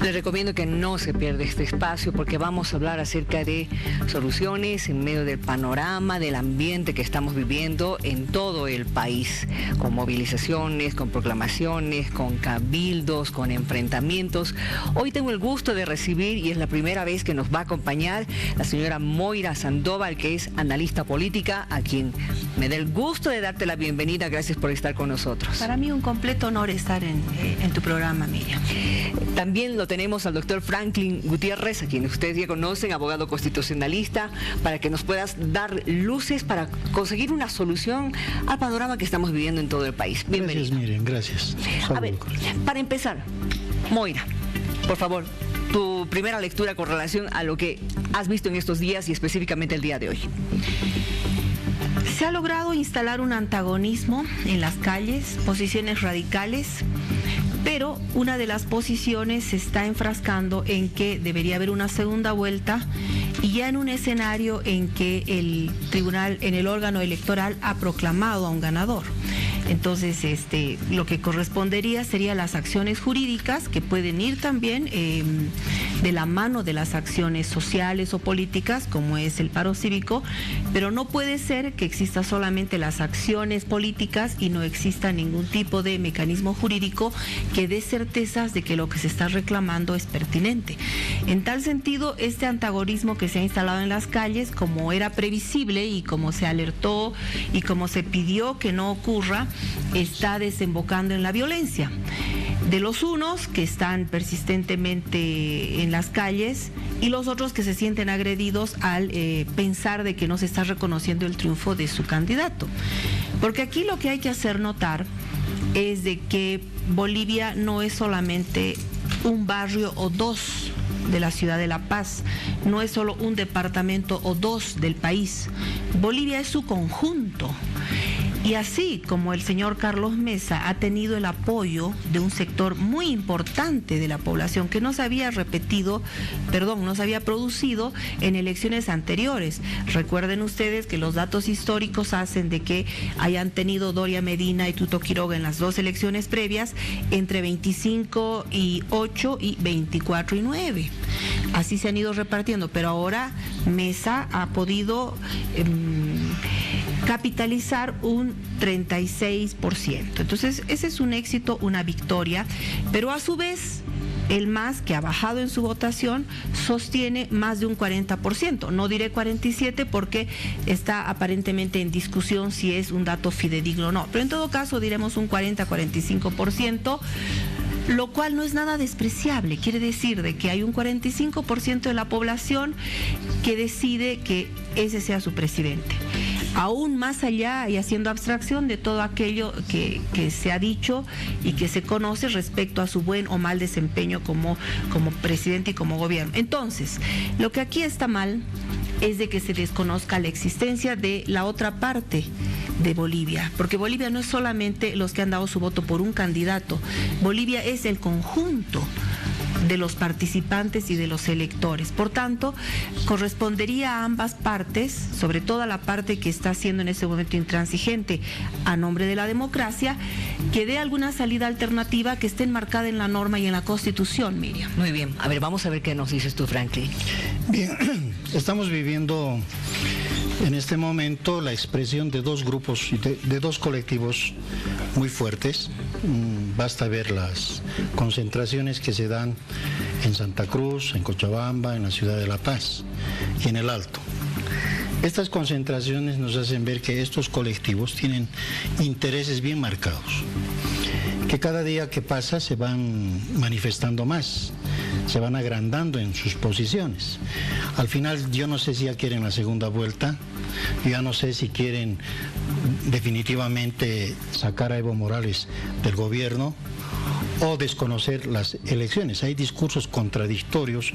Les recomiendo que no se pierda este espacio porque vamos a hablar acerca de soluciones en medio del panorama, del ambiente que estamos viviendo en todo el país, con movilizaciones, con proclamaciones, con cabildos, con enfrentamientos. Hoy tengo el gusto de recibir, y es la primera vez que nos va a acompañar, la señora Moira Sandoval, que es analista política, a quien me da el gusto de darte la bienvenida. Gracias por estar con nosotros. Para mí un completo honor estar en tu programa, Miriam. También lo tenemos al doctor Franklin Gutiérrez, a quien ustedes ya conocen, abogado constitucionalista, para que nos puedas dar luces para conseguir una solución al panorama que estamos viviendo en todo el país. Bienvenido. Gracias, Miriam, gracias. A ver, para empezar, Moira, por favor, tu primera lectura con relación a lo que has visto en estos días y específicamente el día de hoy. Se ha logrado instalar un antagonismo en las calles, posiciones radicales, pero una de las posiciones se está enfrascando en que debería haber una segunda vuelta y ya en un escenario en que el tribunal, en el órgano electoral, ha proclamado a un ganador. Entonces, lo que correspondería serían las acciones jurídicas, que pueden ir también de la mano de las acciones sociales o políticas, como es el paro cívico, pero no puede ser que exista solamente las acciones políticas y no exista ningún tipo de mecanismo jurídico que dé certezas de que lo que se está reclamando es pertinente. En tal sentido, este antagonismo que se ha instalado en las calles, como era previsible y como se alertó y como se pidió que no ocurra, está desembocando en la violencia. De los unos que están persistentemente en las calles y los otros que se sienten agredidos al pensar de que no se está reconociendo el triunfo de su candidato. Porque aquí lo que hay que hacer notar es de que Bolivia no es solamente un barrio o dos de la ciudad de La Paz, no es solo un departamento o dos del país. Bolivia es su conjunto. Y así como el señor Carlos Mesa ha tenido el apoyo de un sector muy importante de la población que no se había producido en elecciones anteriores. Recuerden ustedes que los datos históricos hacen de que hayan tenido Doria Medina y Tuto Quiroga en las dos elecciones previas entre 25-8 y 24-9. Así se han ido repartiendo, pero ahora Mesa ha podido capitalizar un 36%. Entonces, ese es un éxito, una victoria, pero a su vez, el MAS, que ha bajado en su votación, sostiene más de un 40%. No diré 47% porque está aparentemente en discusión si es un dato fidedigno o no, pero en todo caso diremos un 40-45%. Lo cual no es nada despreciable, quiere decir de que hay un 45% de la población que decide que ese sea su presidente. Aún más allá y haciendo abstracción de todo aquello que se ha dicho y que se conoce respecto a su buen o mal desempeño como presidente y como gobierno. Entonces, lo que aquí está mal es de que se desconozca la existencia de la otra parte de Bolivia, porque Bolivia no es solamente los que han dado su voto por un candidato, Bolivia es el conjunto de los participantes y de los electores. Por tanto, correspondería a ambas partes, sobre todo a la parte que está siendo en ese momento intransigente a nombre de la democracia, que dé alguna salida alternativa que esté enmarcada en la norma y en la Constitución, Miriam. Muy bien. A ver, vamos a ver qué nos dices tú, Franklin. Bien, estamos viviendo en este momento la expresión de dos grupos, de dos colectivos muy fuertes. Basta ver las concentraciones que se dan en Santa Cruz, en Cochabamba, en la ciudad de La Paz y en el Alto. Estas concentraciones nos hacen ver que estos colectivos tienen intereses bien marcados, que cada día que pasa se van manifestando más, se van agrandando en sus posiciones. Al final yo no sé si ya quieren la segunda vuelta, ya no sé si quieren definitivamente sacar a Evo Morales del gobierno o desconocer las elecciones. Hay discursos contradictorios,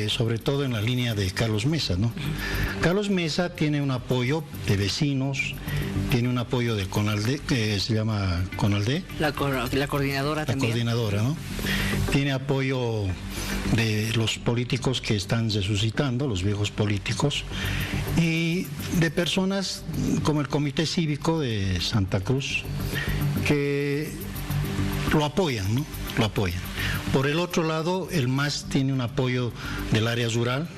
sobre todo en la línea de Carlos Mesa, ¿no? Carlos Mesa tiene un apoyo de vecinos, tiene un apoyo del CONALDE, que se llama CONALDE. La coordinadora también. La coordinadora, ¿no? Tiene apoyo de los políticos que están resucitando, los viejos políticos, y de personas como el Comité Cívico de Santa Cruz, que lo apoyan, ¿no? lo apoyan. Por el otro lado, el MAS tiene un apoyo del área rural,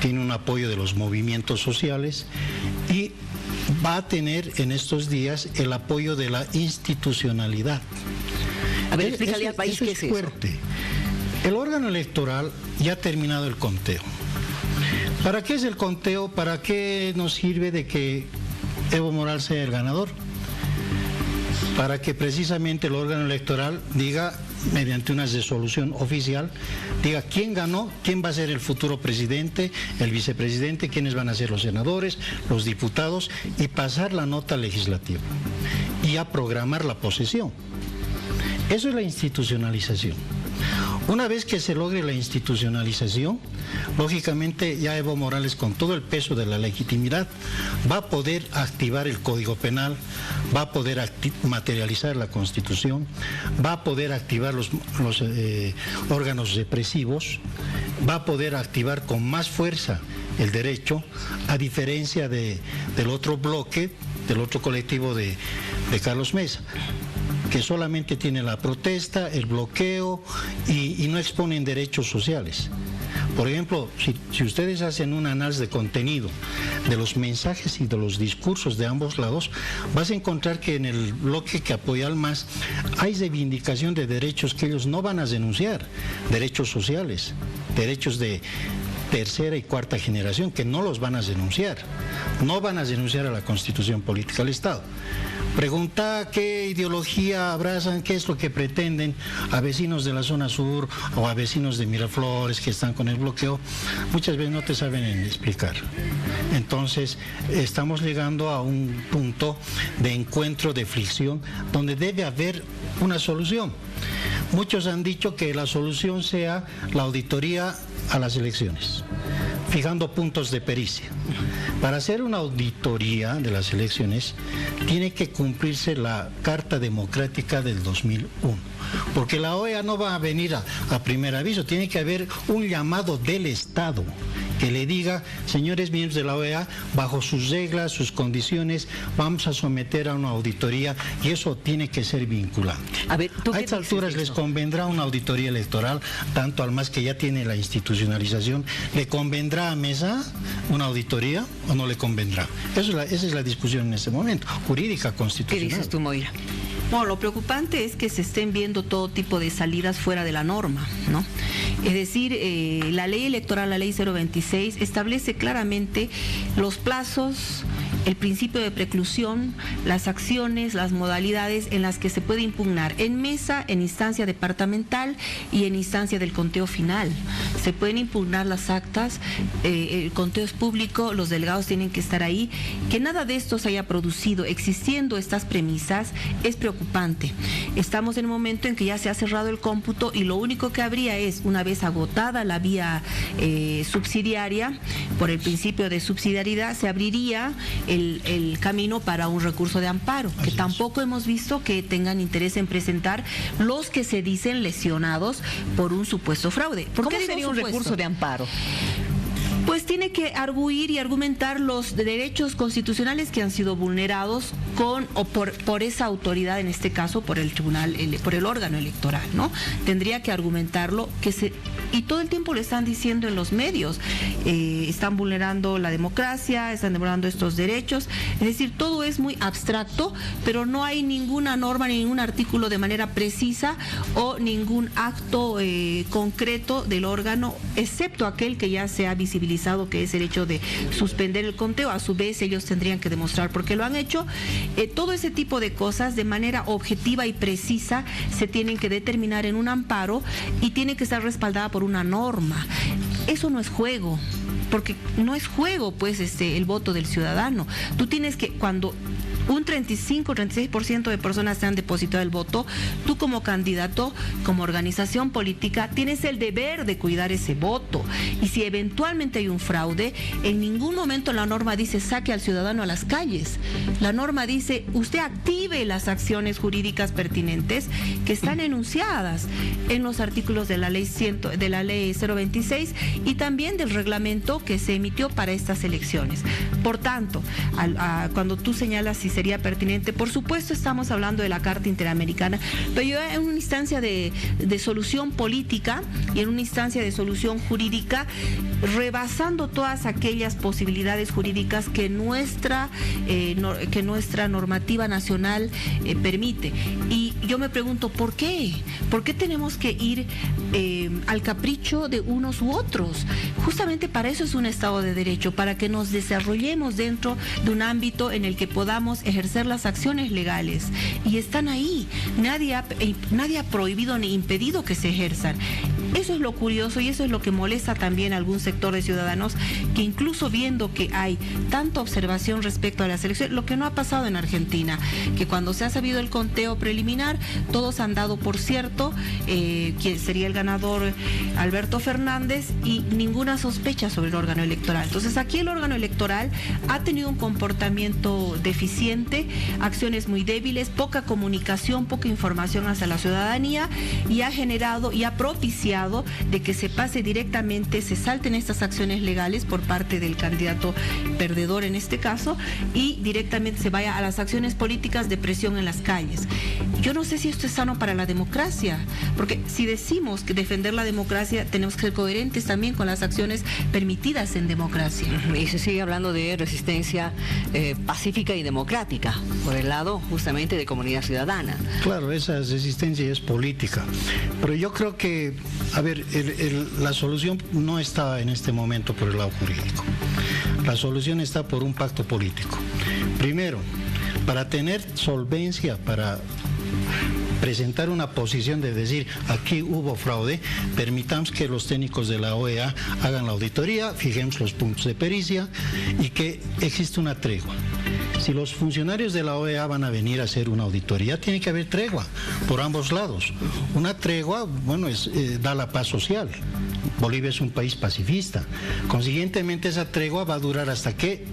tiene un apoyo de los movimientos sociales y va a tener en estos días el apoyo de la institucionalidad. A ver, explícale al país qué es eso. Fuerte. El órgano electoral ya ha terminado el conteo. ¿Para qué es el conteo? ¿Para qué nos sirve de que Evo Morales sea el ganador? Para que precisamente el órgano electoral diga, mediante una resolución oficial, diga quién ganó, quién va a ser el futuro presidente, el vicepresidente, quiénes van a ser los senadores, los diputados, y pasar la nota legislativa y a programar la posesión. Eso es la institucionalización. Una vez que se logre la institucionalización, lógicamente ya Evo Morales, con todo el peso de la legitimidad, va a poder activar el Código Penal, va a poder materializar la Constitución, va a poder activar los órganos represivos, va a poder activar con más fuerza el derecho, a diferencia del otro bloque, del otro colectivo de Carlos Mesa, que solamente tiene la protesta, el bloqueo y no exponen derechos sociales. Por ejemplo, si ustedes hacen un análisis de contenido de los mensajes y de los discursos de ambos lados, vas a encontrar que en el bloque que apoya al MAS hay reivindicación de derechos que ellos no van a denunciar, derechos sociales, derechos de tercera y cuarta generación, que no los van a denunciar, no van a denunciar a la Constitución Política del Estado. Pregunta qué ideología abrazan, qué es lo que pretenden a vecinos de la zona sur o a vecinos de Miraflores que están con el bloqueo, muchas veces no te saben explicar. Entonces estamos llegando a un punto de encuentro, de fricción, donde debe haber una solución. Muchos han dicho que la solución sea la auditoría a las elecciones, fijando puntos de pericia. Para hacer una auditoría de las elecciones tiene que cumplirse la Carta Democrática del 2001, porque la OEA no va a venir a primer aviso, tiene que haber un llamado del Estado que le diga, señores miembros de la OEA, bajo sus reglas, sus condiciones, vamos a someter a una auditoría y eso tiene que ser vinculante. A ver, a estas alturas les convendrá una auditoría electoral, tanto al MAS que ya tiene la institucionalización, ¿le convendrá a Mesa una auditoría o no le convendrá? Esa es la discusión en este momento, jurídica, constitucional. ¿Qué dices tú, Moira? Bueno, lo preocupante es que se estén viendo todo tipo de salidas fuera de la norma, ¿no? Es decir, la ley electoral, la ley 026, establece claramente los plazos, el principio de preclusión, las acciones, las modalidades en las que se puede impugnar en mesa, en instancia departamental y en instancia del conteo final. Se pueden impugnar las actas, el conteo es público, los delegados tienen que estar ahí. Que nada de esto se haya producido existiendo estas premisas es preocupante. Estamos en un momento en que ya se ha cerrado el cómputo y lo único que habría es, una vez agotada la vía subsidiaria, por el principio de subsidiariedad, se abriría el camino para un recurso de amparo, que tampoco hemos visto que tengan interés en presentar los que se dicen lesionados por un supuesto fraude. ¿Por qué sería un recurso de amparo? Pues tiene que arguir y argumentar los derechos constitucionales que han sido vulnerados por esa autoridad, en este caso por el tribunal, por el órgano electoral, ¿no? Tendría que argumentarlo y todo el tiempo lo están diciendo en los medios, están vulnerando la democracia, están vulnerando estos derechos, es decir, todo es muy abstracto, pero no hay ninguna norma ni ningún artículo de manera precisa o ningún acto concreto del órgano, excepto aquel que ya se ha visibilizado, que es el hecho de suspender el conteo. A su vez ellos tendrían que demostrar por qué lo han hecho. Todo ese tipo de cosas de manera objetiva y precisa se tienen que determinar en un amparo y tiene que estar respaldada por una norma. Eso no es juego, porque no es juego pues el voto del ciudadano. Tú tienes que, cuando un 35-36% de personas te han depositado el voto, tú como candidato, como organización política, tienes el deber de cuidar ese voto. Y si eventualmente hay un fraude, en ningún momento la norma dice saque al ciudadano a las calles. La norma dice usted active las acciones jurídicas pertinentes que están enunciadas en los artículos de la ley 026 y también del reglamento que se emitió para estas elecciones. Por tanto, cuando tú señalas si se sería pertinente. Por supuesto estamos hablando de la Carta Interamericana, pero yo en una instancia de solución política y en una instancia de solución jurídica, rebasando todas aquellas posibilidades jurídicas que nuestra normativa nacional permite. Y yo me pregunto, ¿por qué? ¿Por qué tenemos que ir al capricho de unos u otros? Justamente para eso es un Estado de Derecho, para que nos desarrollemos dentro de un ámbito en el que podamos ejercer las acciones legales. Y están ahí. Nadie ha prohibido ni impedido que se ejerzan. Eso es lo curioso y eso es lo que molesta también a algún sector de ciudadanos, que incluso viendo que hay tanta observación respecto a las elecciones, lo que no ha pasado en Argentina, que cuando se ha sabido el conteo preliminar, todos han dado por cierto quién sería el ganador, Alberto Fernández, y ninguna sospecha sobre el órgano electoral. Entonces aquí el órgano electoral ha tenido un comportamiento deficiente, acciones muy débiles, poca comunicación, poca información hacia la ciudadanía, y ha generado y ha propiciado de que se pase directamente, se salten estas acciones legales por parte del candidato perdedor en este caso, y directamente se vaya a las acciones políticas de presión en las calles. Yo no sé si esto es sano para la democracia, porque si decimos que defender la democracia, tenemos que ser coherentes también con las acciones permitidas en democracia. Y se sigue hablando de resistencia pacífica y democrática, por el lado justamente de comunidad ciudadana. Claro, esa resistencia es política, pero yo creo que, a ver, la solución no está en este momento por el lado jurídico. La solución está por un pacto político. Primero, para tener solvencia, para presentar una posición de decir aquí hubo fraude, permitamos que los técnicos de la OEA hagan la auditoría, fijemos los puntos de pericia y que existe una tregua. Si los funcionarios de la OEA van a venir a hacer una auditoría, tiene que haber tregua por ambos lados. Una tregua, bueno, da la paz social. Bolivia es un país pacifista. Consiguientemente, esa tregua va a durar hasta que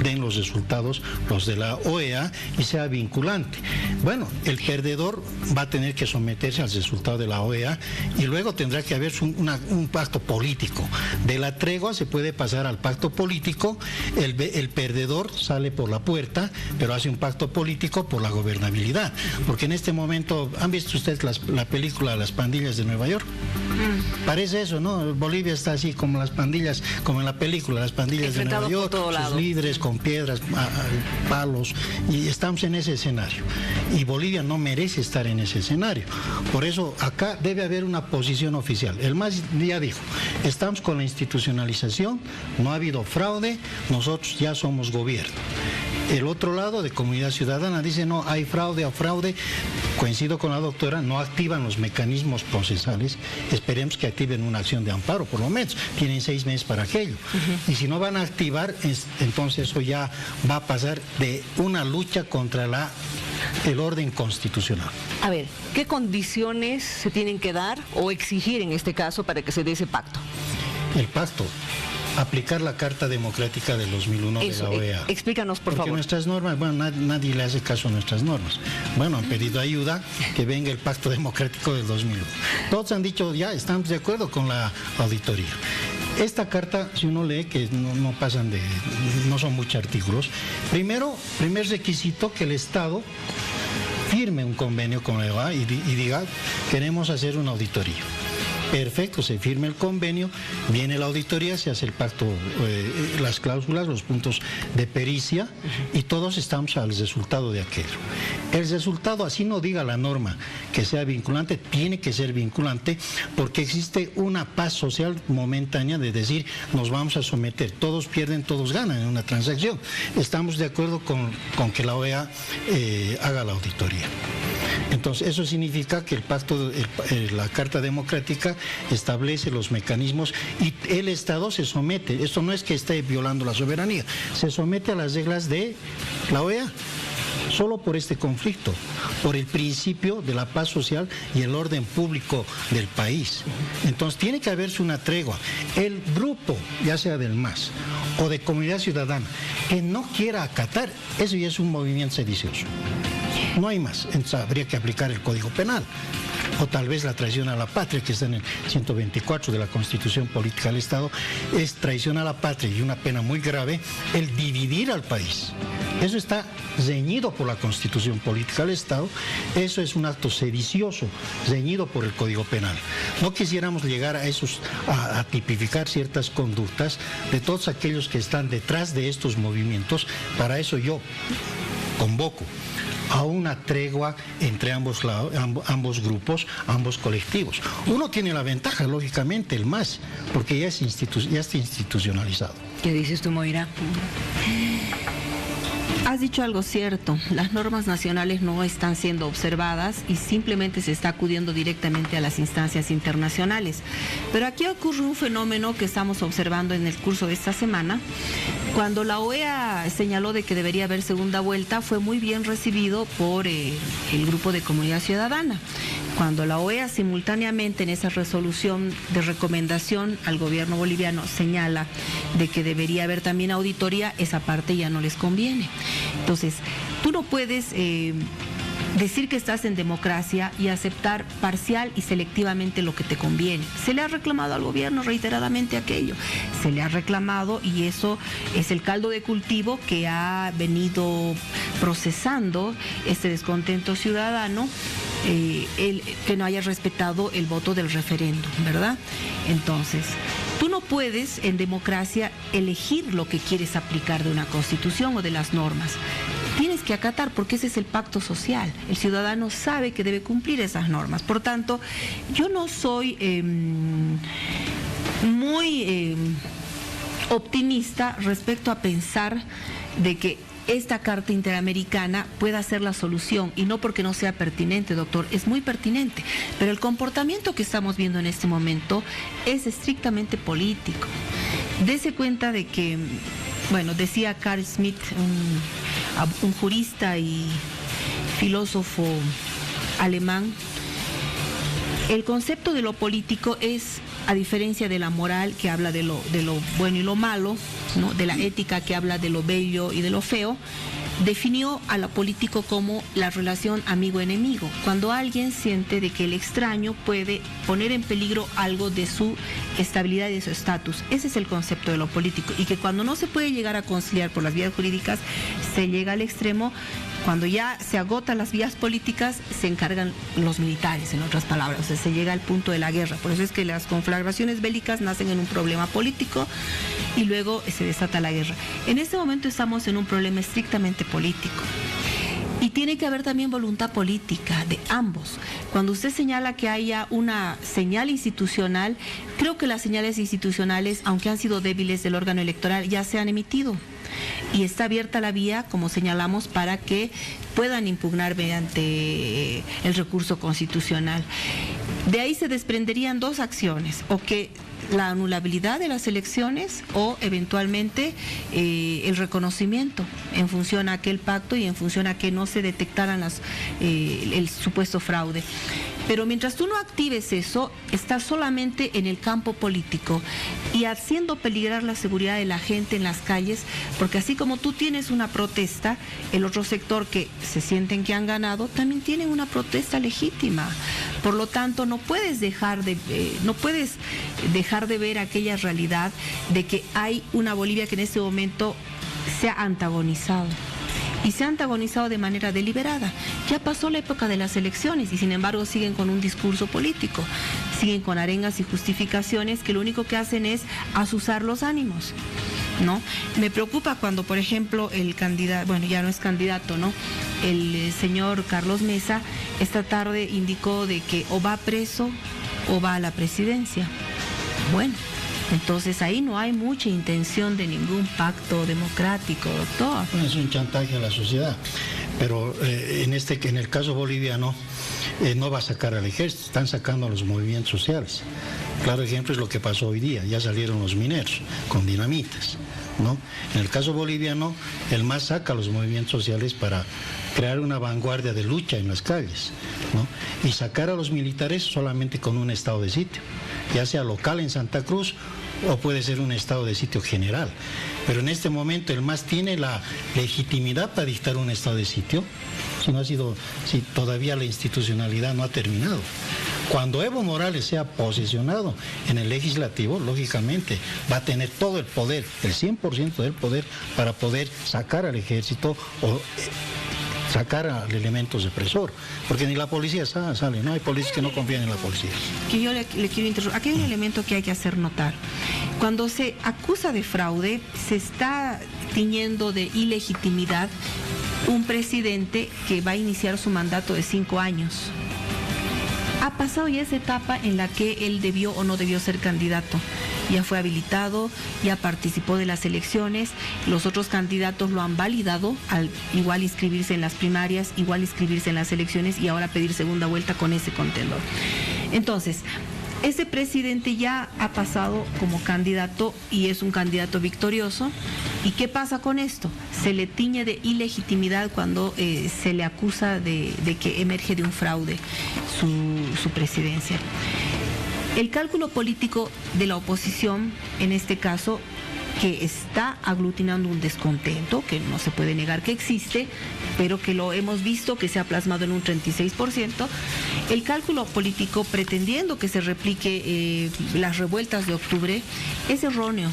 den los resultados los de la OEA y sea vinculante. Bueno, el perdedor va a tener que someterse al resultado de la OEA y luego tendrá que haber un pacto político. De la tregua se puede pasar al pacto político, el perdedor sale por la puerta, pero hace un pacto político por la gobernabilidad. Porque en este momento, ¿han visto ustedes la película Las Pandillas de Nueva York? Parece eso, ¿no? Bolivia está así como las pandillas, como en la película Las Pandillas de Nueva York, sus líderes con piedras, palos, y estamos en ese escenario. Y Bolivia no merece estar en ese escenario. Por eso acá debe haber una posición oficial. El MAS ya dijo, estamos con la institucionalización, no ha habido fraude, nosotros ya somos gobierno. El otro lado de comunidad ciudadana dice no, hay fraude o fraude. Coincido con la doctora, no activan los mecanismos procesales. Esperemos que activen una acción de amparo, por lo menos. Tienen 6 meses para aquello. Y si no van a activar, entonces eso ya va a pasar de una lucha contra el orden constitucional. A ver, ¿qué condiciones se tienen que dar o exigir en este caso para que se dé ese pacto? El pacto. Aplicar la Carta Democrática del 2001 de la OEA. Explícanos, por favor. Porque nuestras normas, bueno, nadie le hace caso a nuestras normas. Bueno, han pedido ayuda, que venga el Pacto Democrático del 2001. Todos han dicho, ya, estamos de acuerdo con la auditoría. Esta carta, si uno lee, que no son muchos artículos, primer requisito, que el Estado firme un convenio con la OEA y diga, queremos hacer una auditoría. Perfecto, se firma el convenio, viene la auditoría, se hace el pacto, las cláusulas, los puntos de pericia, y todos estamos al resultado de aquello. El resultado, así no diga la norma que sea vinculante, tiene que ser vinculante, porque existe una paz social momentánea de decir, nos vamos a someter, todos pierden, todos ganan en una transacción. Estamos de acuerdo con que la OEA haga la auditoría. Entonces, eso significa que el pacto, la Carta Democrática establece los mecanismos y el Estado se somete. Esto no es que esté violando la soberanía, se somete a las reglas de la OEA. Solo por este conflicto, por el principio de la paz social y el orden público del país. Entonces tiene que haberse una tregua. El grupo, ya sea del MAS o de comunidad ciudadana, que no quiera acatar, eso ya es un movimiento sedicioso. No hay más, entonces habría que aplicar el Código Penal. o tal vez la traición a la patria, que está en el 124 de la Constitución Política del Estado, es traición a la patria y una pena muy grave el dividir al país. Eso está reñido por la Constitución Política del Estado, eso es un acto sedicioso, reñido por el Código Penal. No quisiéramos llegar a tipificar ciertas conductas de todos aquellos que están detrás de estos movimientos. Para eso yo convoco a una tregua entre ambos grupos, ambos colectivos. Uno tiene la ventaja, lógicamente, el MAS, porque ya está institucionalizado. ¿Qué dices tú, Moira? Has dicho algo cierto, las normas nacionales no están siendo observadas y simplemente se está acudiendo directamente a las instancias internacionales. Pero aquí ocurre un fenómeno que estamos observando en el curso de esta semana. Cuando la OEA señaló de que debería haber segunda vuelta, fue muy bien recibido por el grupo de Comunidad Ciudadana. Cuando la OEA simultáneamente en esa resolución de recomendación al gobierno boliviano señala de que debería haber también auditoría, esa parte ya no les conviene. Entonces, tú no puedes decir que estás en democracia y aceptar parcial y selectivamente lo que te conviene. Se le ha reclamado al gobierno reiteradamente aquello. Se le ha reclamado y eso es el caldo de cultivo que ha venido procesando este descontento ciudadano. El que no haya respetado el voto del referéndum, ¿verdad? Entonces, tú no puedes en democracia elegir lo que quieres aplicar de una constitución o de las normas. Tienes que acatar porque ese es el pacto social. El ciudadano sabe que debe cumplir esas normas. Por tanto, yo no soy muy optimista respecto a pensar de que esta Carta Interamericana pueda ser la solución, y no porque no sea pertinente, doctor, es muy pertinente, pero el comportamiento que estamos viendo en este momento es estrictamente político. Dese cuenta de que, bueno, decía Carl Schmitt, un jurista y filósofo alemán, el concepto de lo político es, a diferencia de la moral que habla de lo bueno y lo malo, ¿no?, de la ética que habla de lo bello y de lo feo, definió a lo político como la relación amigo-enemigo, cuando alguien siente de que el extraño puede poner en peligro algo de su estabilidad y de su estatus. Ese es el concepto de lo político, y que cuando no se puede llegar a conciliar por las vías jurídicas, se llega al extremo. Cuando ya se agotan las vías políticas, se encargan los militares, en otras palabras, o sea, se llega al punto de la guerra. Por eso es que las conflagraciones bélicas nacen en un problema político y luego se desata la guerra. En este momento estamos en un problema estrictamente político. Y tiene que haber también voluntad política de ambos. Cuando usted señala que haya una señal institucional, creo que las señales institucionales, aunque han sido débiles del órgano electoral, ya se han emitido. Y está abierta la vía, como señalamos, para que puedan impugnar mediante el recurso constitucional. De ahí se desprenderían dos acciones, o que la anulabilidad de las elecciones o eventualmente el reconocimiento en función a aquel pacto y en función a que no se detectaran el supuesto fraude. Pero mientras tú no actives eso, estás solamente en el campo político y haciendo peligrar la seguridad de la gente en las calles, porque así como tú tienes una protesta, el otro sector que se sienten que han ganado también tienen una protesta legítima. Por lo tanto, no puedes dejar de ver aquella realidad de que hay una Bolivia que en este momento se ha antagonizado. Y se ha antagonizado de manera deliberada. Ya pasó la época de las elecciones y sin embargo siguen con un discurso político, siguen con arengas y justificaciones que lo único que hacen es azuzar los ánimos, ¿no? Me preocupa cuando, por ejemplo, el candidato, bueno, ya no es candidato, ¿no?, el señor Carlos Mesa esta tarde indicó de que o va preso o va a la presidencia. Bueno, entonces ahí no hay mucha intención de ningún pacto democrático, doctor. Bueno, es un chantaje a la sociedad, pero en el caso boliviano no va a sacar al ejército, están sacando a los movimientos sociales. Claro ejemplo es lo que pasó hoy día, ya salieron los mineros con dinamitas, ¿no? En el caso boliviano, el MAS saca a los movimientos sociales para crear una vanguardia de lucha en las calles, ¿no? Y sacar a los militares solamente con un estado de sitio, ya sea local en Santa Cruz o puede ser un estado de sitio general. Pero en este momento el MAS tiene la legitimidad para dictar un estado de sitio, si todavía la institucionalidad no ha terminado. Cuando Evo Morales sea posesionado en el legislativo, lógicamente va a tener todo el poder, el 100% del poder, para poder sacar al ejército o sacar al elemento represor, porque ni la policía sale, no hay policías que no confían en la policía. Que yo le quiero interrumpir. Aquí hay un elemento que hay que hacer notar. Cuando se acusa de fraude, se está tiñendo de ilegitimidad un presidente que va a iniciar su mandato de 5 años. Ha pasado ya esa etapa en la que él debió o no debió ser candidato. Ya fue habilitado, ya participó de las elecciones, los otros candidatos lo han validado, al igual inscribirse en las primarias, igual inscribirse en las elecciones y ahora pedir segunda vuelta con ese contendor. Entonces, ese presidente ya ha pasado como candidato y es un candidato victorioso. ¿Y qué pasa con esto? Se le tiñe de ilegitimidad cuando se le acusa de que emerge de un fraude su presidencia. El cálculo político de la oposición, en este caso, que está aglutinando un descontento, que no se puede negar que existe, pero que lo hemos visto que se ha plasmado en un 36%, el cálculo político pretendiendo que se replique las revueltas de octubre es erróneo.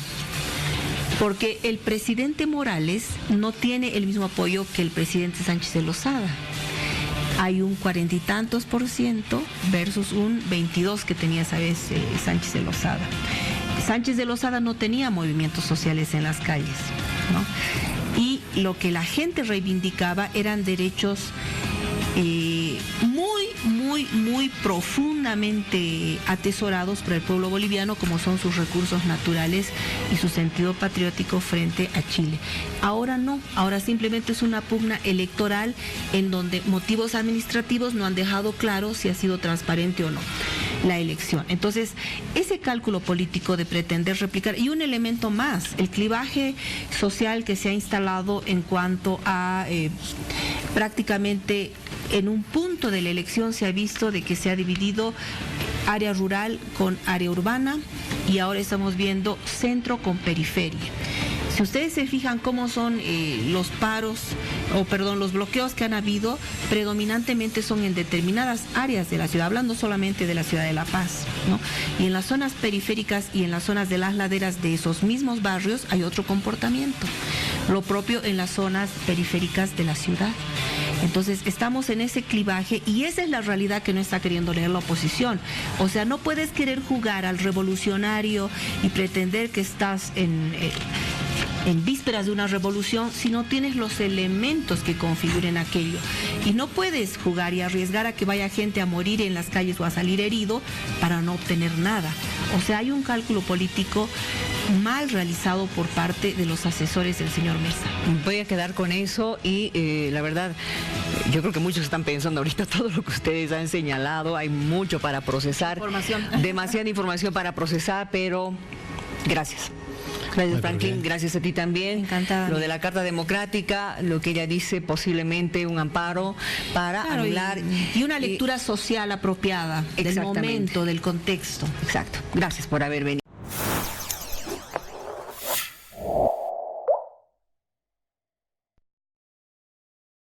Porque el presidente Morales no tiene el mismo apoyo que el presidente Sánchez de Lozada. Hay un 40 y tantos % versus un 22 que tenía esa vez Sánchez de Lozada. Sánchez de Lozada no tenía movimientos sociales en las calles, ¿no? Y lo que la gente reivindicaba eran derechos muy profundamente atesorados por el pueblo boliviano, como son sus recursos naturales y su sentido patriótico frente a Chile. Ahora no, ahora simplemente es una pugna electoral en donde motivos administrativos no han dejado claro si ha sido transparente o no la elección. Entonces, ese cálculo político de pretender replicar, y un elemento más, el clivaje social que se ha instalado en cuanto a prácticamente en un punto de la elección se ha visto de que se ha dividido área rural con área urbana y ahora estamos viendo centro con periferia. Si ustedes se fijan cómo son los los bloqueos que han habido, predominantemente son en determinadas áreas de la ciudad, hablando solamente de la ciudad de La Paz, ¿no? Y en las zonas periféricas y en las zonas de las laderas de esos mismos barrios hay otro comportamiento. Lo propio en las zonas periféricas de la ciudad. Entonces estamos en ese clivaje y esa es la realidad que no está queriendo leer la oposición. O sea, no puedes querer jugar al revolucionario y pretender que estás en vísperas de una revolución si no tienes los elementos que configuren aquello. Y no puedes jugar y arriesgar a que vaya gente a morir en las calles o a salir herido para no obtener nada. O sea, hay un cálculo político mal realizado por parte de los asesores del señor Mesa. Voy a quedar con eso y la verdad, yo creo que muchos están pensando ahorita todo lo que ustedes han señalado, hay mucho para procesar, demasiada información para procesar, pero gracias. Gracias, Franklin, gracias a ti también. Encantada. Lo de la Carta Democrática, lo que ella dice, posiblemente un amparo para anular. Y una lectura social apropiada del momento, del contexto. Exacto. Gracias por haber venido.